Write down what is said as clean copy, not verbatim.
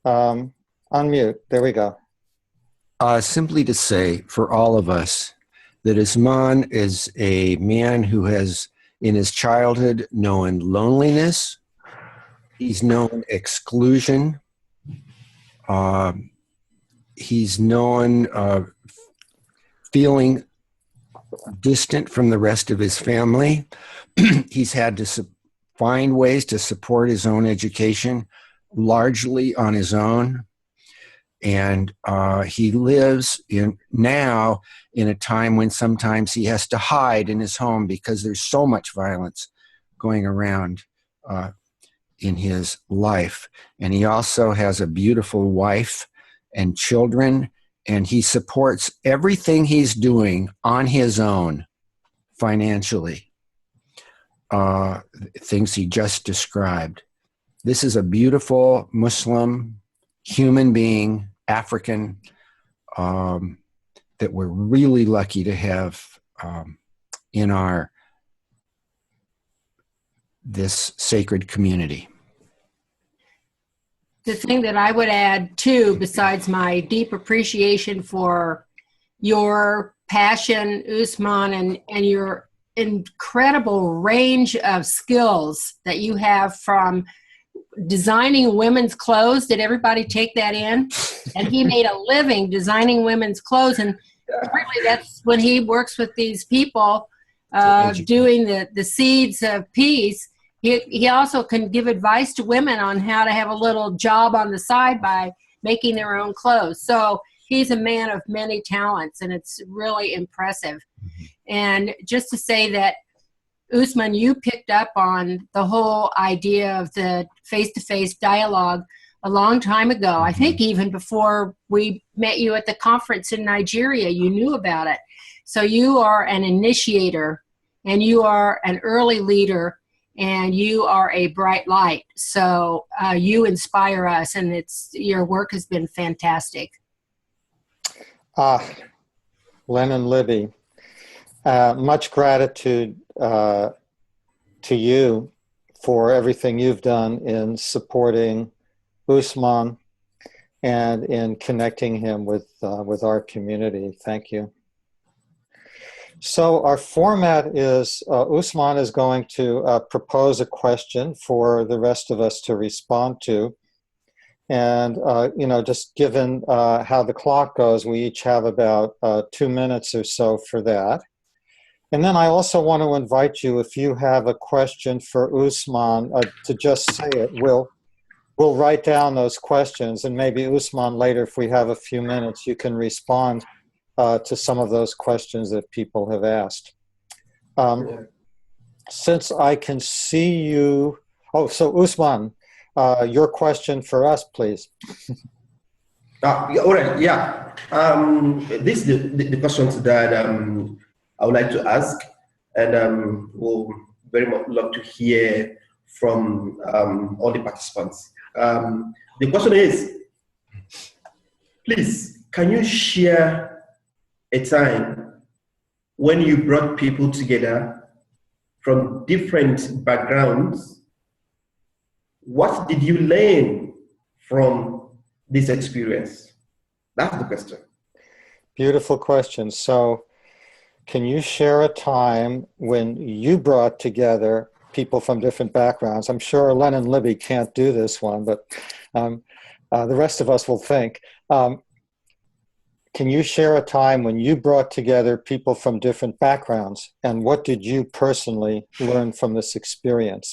Um, Unmute. There we go. Simply to say for all of us that Usman is a man who has, in his childhood, known loneliness. He's known exclusion. He's known feeling distant from the rest of his family. He's had to find ways to support his own education largely on his own. And he lives now in a time when sometimes he has to hide in his home because there's so much violence going around in his life. And he also has a beautiful wife and children, and he supports everything he's doing on his own financially, things he just described. This is a beautiful Muslim human being, African, that we're really lucky to have in this sacred community. The thing that I would add too, besides my deep appreciation for your passion, Usman, and your incredible range of skills that you have, from designing women's clothes. Did everybody take that in? And he made a living designing women's clothes, and really that's when he works with these people doing the seeds of peace. He also can give advice to women on how to have a little job on the side by making their own clothes. So he's a man of many talents, and it's really impressive. And just to say that, Usman, you picked up on the whole idea of the face-to-face dialogue a long time ago. I think even before we met you at the conference in Nigeria, you knew about it. So you are an initiator, and you are an early leader, and you are a bright light. So you inspire us, and your work has been fantastic. Len and Libby, much gratitude to you for everything you've done in supporting Usman and in connecting him with our community. Thank you. So our format is Usman is going to propose a question for the rest of us to respond to. And, just given how the clock goes, we each have about 2 minutes or so for that. And then I also want to invite you, if you have a question for Usman, to just say it. We'll write down those questions, and maybe Usman later, if we have a few minutes, you can respond to some of those questions that people have asked. Since I can see you, so Usman, your question for us, please. All right, yeah. This is the questions that I would like to ask, and we'll very much love to hear from all the participants. The question is, please, can you share a time when you brought people together from different backgrounds? What did you learn from this experience? That's the question. Beautiful question. So, can you share a time when you brought together people from different backgrounds? I'm sure Len and Libby can't do this one, but the rest of us will think. Can you share a time when you brought together people from different backgrounds, and what did you personally learn from this experience?